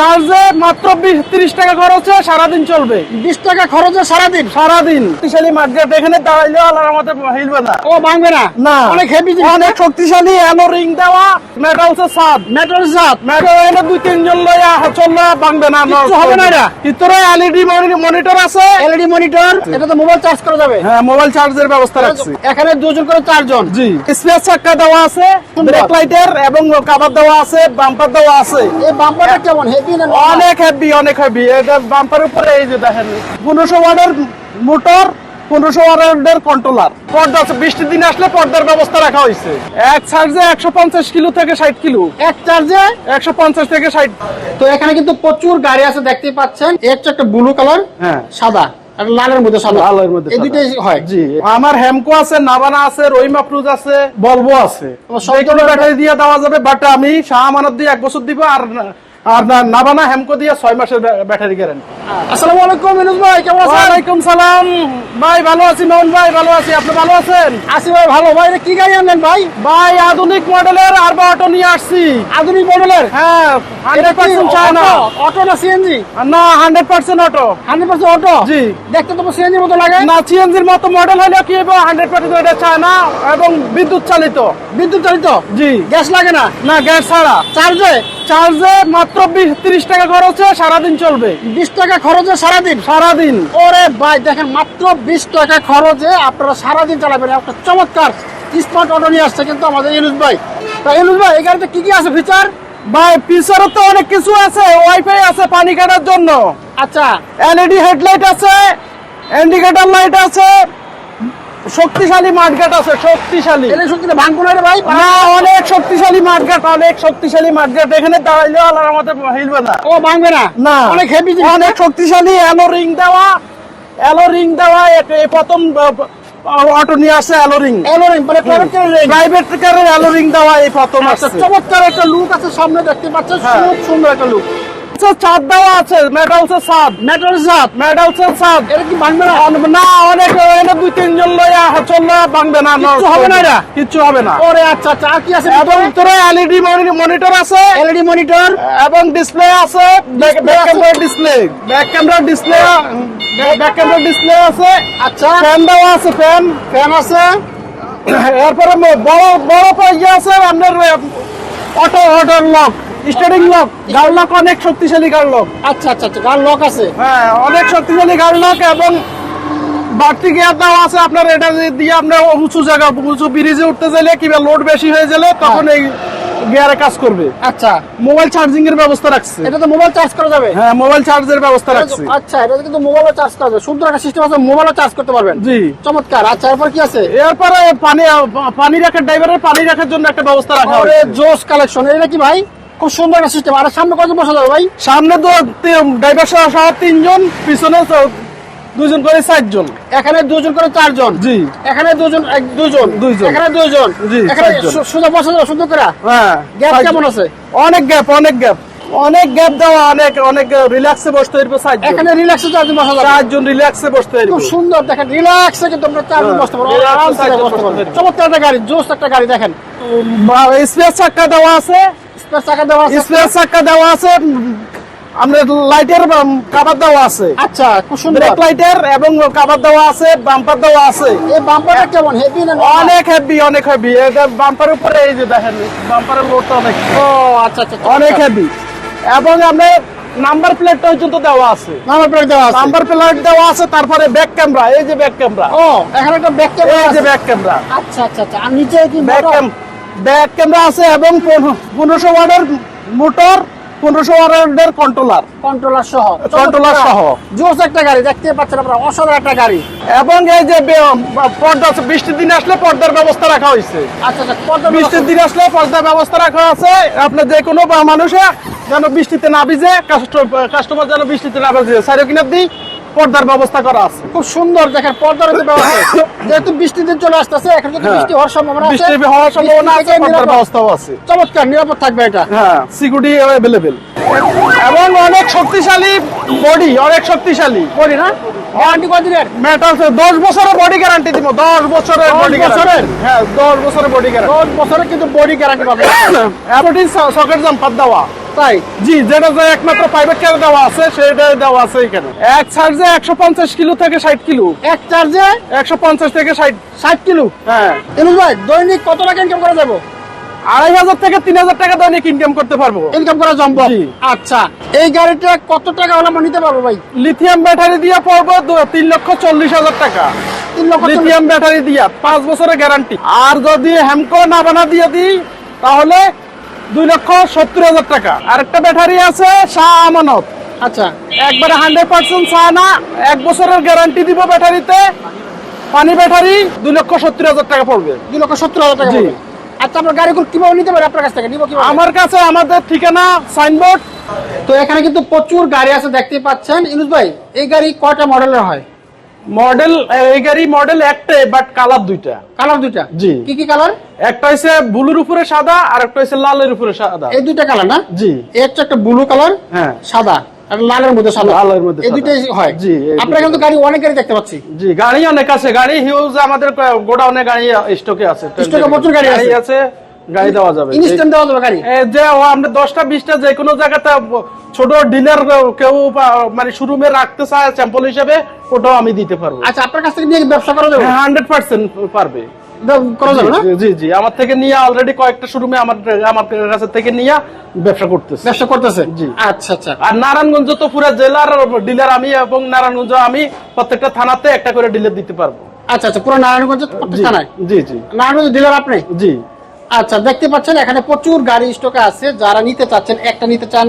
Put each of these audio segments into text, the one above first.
চার্জে মাত্র 30 টাকা খরচে সারাদিন চলবে। 20 টাকা খরচে সারাদিন সারাদিন শক্তিশালী মার্কেট, এখানে দাঁড়াইলে আল্লাহর রহমতে হিলবে না। ও ভাঙবে না? না, অনেক হেভি জিনিস, অনেক শক্তিশালী অ্যালো রিং দেওয়া, মেটালসের ছাদ, মেটাল জাত। মেটাল এনে 2-3 জন লইয়া চললে ভাঙবে না, কিচ্ছু হবে না এটা। ভিতরে এলইডি মনিটর আছে, এলইডি মনিটর, এটা তো মোবাইল চার্জ করা যাবে। হ্যাঁ মোবাইল চার্জের ব্যবস্থা রাখছি। এখানে দুজন করে 4 জন। জি, স্পেস চাকা দেওয়া আছে, ব্রেক লাইটের এবং কভার দেওয়া আছে, বাম্পার দেওয়া আছে। এই বাম্পারটা কেমন, হেভি না? অনেক হেভি, অনেক হেভি। এটা বাম্পারের উপরে এই যে দেখেন 1500 ওয়াটের মোটর, 1500 ওয়াটের কন্ট্রোলার, পর্দা আছে। বৃষ্টির দিন আসলে পর্দার ব্যবস্থা রাখা হয়েছে। এক চার্জে 150 কিলো থেকে 60 কিলো, এক চার্জে 150 থেকে 60। তো এখানে কিন্তু প্রচুর গাড়ি আছে, দেখতেই পাচ্ছেন। এর হচ্ছে একটা ব্লু কালার, হ্যাঁ সাদা আর লালের মধ্যে সাদা, লালের মধ্যে এই সাদা। দুইটাই হয়। জি, আমার হ্যামকো আছে, নাভানা আছে, রহিমা ক্রুজ আছে, ভলভো আছে। সব সবগুলো ব্যাটারি দিয়ে দেওয়া যাবে, বাট আমি শাহ আমানত দিয়ে 1 বছর দিব, আর নাভানা হ্যামকো দিয়ে 6 মাসের ব্যাটারি গ্যারান্টি। আসসালামু আলাইকুম ইনুস ভাই, কেমন আছেন? ওয়ালাইকুম সালাম ভাই, ভালো আছি। মোহন ভাই ভালো আছি, আপনি ভালো আছেন? আসি ভাই, ভালো। ভাই এটা কি গাড়ি আনলেন ভাই? ভাই আধুনিক মডেলের আরবা অটো নিয়ে আসছি। আধুনিক মডেলের? হ্যাঁ, 100% চায়না। অটো না সিএনজি? না, 100% অটো। 100% অটো? জি। দেখতে তো সিএনজির মতো লাগে। না, সিএনজির মতো মডেল হলে কি হবে, 100% এটা চায়না এবং বিদ্যুৎ চালিত। বিদ্যুৎ চালিত? জি। গ্যাস লাগে না? না, গ্যাস ছাড়া। চার্জে মাত্র 30 টাকা খরচে সারাদিন চলবে। 20 টাকা খরচে সারাদিন? সারাদিন। ওরে ভাই দেখেন, মাত্র 20 টাকা খরচে আপনারা সারাদিন চালাবেন। একটা চমৎকার স্মার্ট অটো নিয়ে আসছে কিন্তু আমাদের ইনুস ভাই। তা ইনুস ভাই, এই গাড়িতে কি কি আছে ফিচার? ভাই ফিচারও তো অনেক কিছু আছে। ওয়াইফাই আছে পানি কাটার জন্য, আচ্ছা, এলইডি হেডলাইট আছে, ইন্ডিকেটর লাইট আছে, শক্তিশালী মাঠগাট আছে, শক্তিশালী। এটা সত্যি ভাঙবো না রে ভাই? না, অনেক শক্তিশালী মাঠগাট, অনেক শক্তিশালী মাঠগাট। এখানে দাঁড়াইলে আল্লাহর রহমতে হিলবে না। ও ভাঙবে না? না, অনেক হেভি জিনিস, অনেক শক্তিশালী অ্যালো রিং দেওয়া, অ্যালো রিং দেওয়া। এই প্রথম অটো নিয়ে আসছে অ্যালো রিং। এলোরিং মানে প্রাইভেট কারের অ্যালো রিং দেওয়া এই প্রথম আসছে। চমৎকার একটা লুক আছে, সামনে দেখতে পাচ্ছেন, হ্যাঁ। খুব সুন্দর একটা লুক। ছাদ দেওয়া আছে, মেটালসের ছাদ, মেটাল জাত। মেটালসের ছাদ। এটা কি ভাঙবে না? না, অনেক এনে 2-3 জন লইয়া চললে ভাঙবে না। কিচ্ছু হবে না এটা? কিচ্ছু হবে না। ওরে আচ্ছা আচ্ছা, আর কি আছে? এবং ভিতরে এলইডি মনিটর আছে, এলইডি মনিটর, এবং ডিসপ্লে আছে, back camera display, back camera display, back camera display আছে। আচ্ছা, ফ্যান দেওয়া আছে, ফ্যান আছে। এরপরে বড় বড় পাইয়া আছে আপনার auto lock, starting lock, guard lock, অনেক শক্তিশালী গার্ড লক। আচ্ছা আচ্ছা আচ্ছা, গার লক আছে। হ্যাঁ, অনেক শক্তিশালী গার্ড লক এবং বাড়তি গিয়ার দেওয়া আছে। আপনার এটা দিয়ে আপনার উঁচু জায়গা, উঁচু ব্রিজে উঠতে চাইলে কিংবা লোড বেশি হয়ে গেলে তখন এই গিয়ারে কাজ করবে। আচ্ছা, মোবাইল চার্জিং এর ব্যবস্থা রাখছে। এটা তো মোবাইল চার্জ করা যাবে? হ্যাঁ, মোবাইল চার্জের ব্যবস্থা রাখছে। আচ্ছা, এটা কিন্তু মোবাইলও চার্জ করা যাবে। সুন্দর একটা সিস্টেম আছে, মোবাইলও চার্জ করতে পারবেন। জি। চমৎকার। আচ্ছা, এরপর কি আছে? এরপরে পানি রাখার, ড্রাইভারের পানি রাখার জন্য একটা ব্যবস্থা রাখা আরে হয়েছে। জোস কালেকশন, এটা কি ভাই? খুব সুন্দর একটা সিস্টেম। আর সামনে কত বসা যাবে ভাই? সামনে তো ড্রাইভার সহ 3 জন, পিছনে 2 জন করে 4 জন। এখানে 2 জন করে 4 জন। জি। এখানে 2 জন, 2 জন, এখানে 2 জন। জি, এখানে 4 জন। সোজা বসা যাবে সুন্দর করে? হ্যাঁ। গ্যাপ 4 কেমন জন। আছে? অনেক গ্যাপ, অনেক গ্যাপ দেওয়া, অনেক রিল্যাক্সে বসতে পারবে 4 জন। এখানে রিল্যাক্সে 4 জন বসা যাবে। 4 জন রিল্যাক্সে বসতে পারবে। খুব সুন্দর, দেখেন রিল্যাক্সে কিন্তু আমরা 4 জন বসতে পারবো, হ্যাঁ, আরামসে 4 জন বসতে পারবো। বসতে পারবো। চমৎকার একটা গাড়ি, জোস একটা গাড়ি। দেখেন স্পেস চাকা দেওয়া আছে, স্পেস চাকা দেওয়া আছে। স্পেস চাকা দেওয়া আছে, আপনার লাইটের কভার দেওয়া আছে। আচ্ছা, খুব সুন্দর। ব্রেক লাইটের এবং কভার দেওয়া আছে, বাম্পার দেওয়া আছে। এই বাম্পারটা কেমন, হেভি না? অনেক হেভি, অনেক হেভি। এটা বাম্পারের উপরে এই যে দেখেন, বাম্পারের লোডটা অনেক, ও আচ্ছা আচ্ছা, অনেক হেভি। এবং আপনার নাম্বার প্লেট পর্যন্ত দেওয়া আছে, নাম্বার প্লেট দেওয়া আছে। নাম্বার প্লেট দেওয়া আছে। তারপরে ব্যাক ক্যামেরা, এই যে ব্যাক ক্যামেরা, ও এখানে একটা ব্যাক ক্যামেরা এই যে আছে। ব্যাক ক্যামেরা, আচ্ছা আচ্ছা আচ্ছা, আর নিচে কি ব্যাক ক্যামেরা আছে এবং 1500 ওয়াটের মোটর, 1500 ওয়াটের কন্ট্রোলার সহ জোস একটা গাড়ি, দেখতে পাচ্ছেন আপনারা, অসাধারণ একটা গাড়ি। এবং এই যে পর্দা আছে, বৃষ্টির দিন আসলে পর্দার ব্যবস্থা রাখা হয়েছে। আচ্ছা আচ্ছা, বৃষ্টির দিন আসলে পর্দার ব্যবস্থা রাখা আছে। আপনার যে কোনো মানুষে যেন বৃষ্টিতে না ভিজে, কাস্টমার যেন বৃষ্টিতে না ভিজে, সাইড কিনার দিই পর্দার ব্যবস্থা করা আছে। খুব সুন্দর। দেখেন পর্দার ব্যবস্থা, যেহেতু বৃষ্টির দিন চলে আসতেছে, এখন কিন্তু বৃষ্টি হওয়ার সম্ভাবনা আছে। বৃষ্টি হওয়ার সম্ভাবনা আছে, পর্দার ব্যবস্থাও আছে। চমৎকার, নিরাপদ থাকবে এটা। হ্যাঁ, সিকিউরিটি অ্যাভেলেবেল এবং অনেক শক্তিশালী বডি, অনেক শক্তিশালী বলি না? গ্যারান্টি কতদিনের? মেটাল 10 বছরের বডি গ্যারান্টি দিব। 10 বছরের বডি বছরের? হ্যাঁ, 10 বছরের বডি গ্যারান্টি। 10 বছরের কিন্তু বডি গ্যারান্টি পাবে। এমনটি সকেট জাম্পার দেওয়া, তাই জি, যেটা যে একমাত্র প্রাইভেট কার দেওয়া আছে সেটা দেওয়া আছে এখানে। এক চার্জে 150 কিলো থেকে 60 কিলো, এক চার্জে 150 থেকে 60। 60 কিলো। হ্যাঁ, ইনুস ভাই দৈনিক কত টাকা ইনকাম করা যাবে? 2500 থেকে 3000 টাকা দৈনিক ইনকাম করতে পারবো। ইনকাম করা সম্ভব। জি। আচ্ছা, এই গাড়িটা কত টাকা হলে আমরা নিতে পারবো ভাই? লিথিয়াম ব্যাটারি দিয়ে পড়বো 3,40,000 টাকা। 3 লক্ষ লিথিয়াম ব্যাটারি দিয়া 5 বছরের গ্যারান্টি। আর যদি হেমকো না বানা দিয়ে দিই তাহলে 2,70,000 টাকা। আরেকটা ব্যাটারি আছে শাহ আমানত, আচ্ছা, একবারে 100% শাহ না, 1 বছরের গ্যারান্টি দিব ব্যাটারিতে। পানি ব্যাটারি 2,70,000 টাকা পড়বে। 2,70,000 টাকা জি। পড়বে। আচ্ছা, আমরা গাড়িগুলো কিভাবে নিতে পারি আপনার কাছ থেকে? নিব কিভাবে? আমার কাছে আমাদের ঠিকানা সাইনবোর্ড। তো এখানে কিন্তু প্রচুর গাড়ি আছে দেখতেই পাচ্ছেন। ইনুস ভাই, এই গাড়ি কয়টা মডেলের হয়? মডেল, এই গাড়ি মডেল একটাই, বাট কালার দুইটা। কালার দুইটা? জি। কি কি কালার? একটা হচ্ছে ব্লুর উপরে সাদা, আর একটা হচ্ছে লালের উপরে সাদা। এই দুইটা কালার না? জি। এর হচ্ছে একটা ব্লু কালার, হ্যাঁ, সাদা, আর লালের মধ্যে সাদা। লালের মধ্যে এই সাদা। দুইটাই হয়। জি, এই আপনারা দুইটা। কিন্তু গাড়ি অনেক গাড়ি দেখতে পাচ্ছি। জি, গাড়ি অনেক আছে, গাড়ি হিউজ, আমাদের গোডাউনে গাড়ি স্টকে আছে। স্টকে প্রচুর গাড়ি আছে। আছে, গাড়ি দেওয়া যাবে। ইনস্ট্যান্ট দেওয়া যাবে গাড়ি? যে আমরা 10টা 20টা যে কোনো জায়গাতে ছোট ডিলার কেউ মানে শোরুমে রাখতে চায় স্যাম্পল হিসেবে, ওটাও আমি দিতে পারবো। আচ্ছা, আপনার কাছ থেকে নিয়ে ব্যবসা করা যাবে? 100% পারবে। করা যাবে না? জি, জি, জি, আমার থেকে নিয়ে অলরেডি কয়েকটা শোরুমে আমার কাছে থেকে নিয়ে ব্যবসা করতেছে। ব্যবসা করতেছে? জি। আচ্ছা আচ্ছা। আর নারায়ণগঞ্জ তো পুরো জেলার ডিলার আমি, এবং নারায়ণগঞ্জ আমি প্রত্যেকটা থানাতে একটা করে ডিলার দিতে পারবো। আচ্ছা আচ্ছা, পুরো নারায়ণগঞ্জ জি, থানায়? জি, জি, নারায়ণগঞ্জ ডিলার আপনি? জি। আচ্ছা, দেখতে পাচ্ছেন এখানে প্রচুর গাড়ি স্টকে আছে। যারা নিতে চাচ্ছেন, একটা নিতে চান,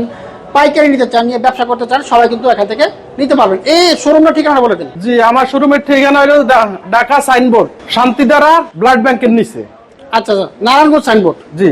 পাইকারি নিতে চান, নিয়ে ব্যবসা করতে চান, সবাই কিন্তু এখান থেকে নিতে পারবেন। এই শোরুমটা ঠিকানা বলে দিন। জি, আমার শোরুমের ঠিকানা হলো ঢাকা সাইনবোর্ড, শান্তিধারা ব্লাড ব্যাংকের নিচে। আচ্ছা, নারায়ণগঞ্জ সাইনবোর্ড। জি।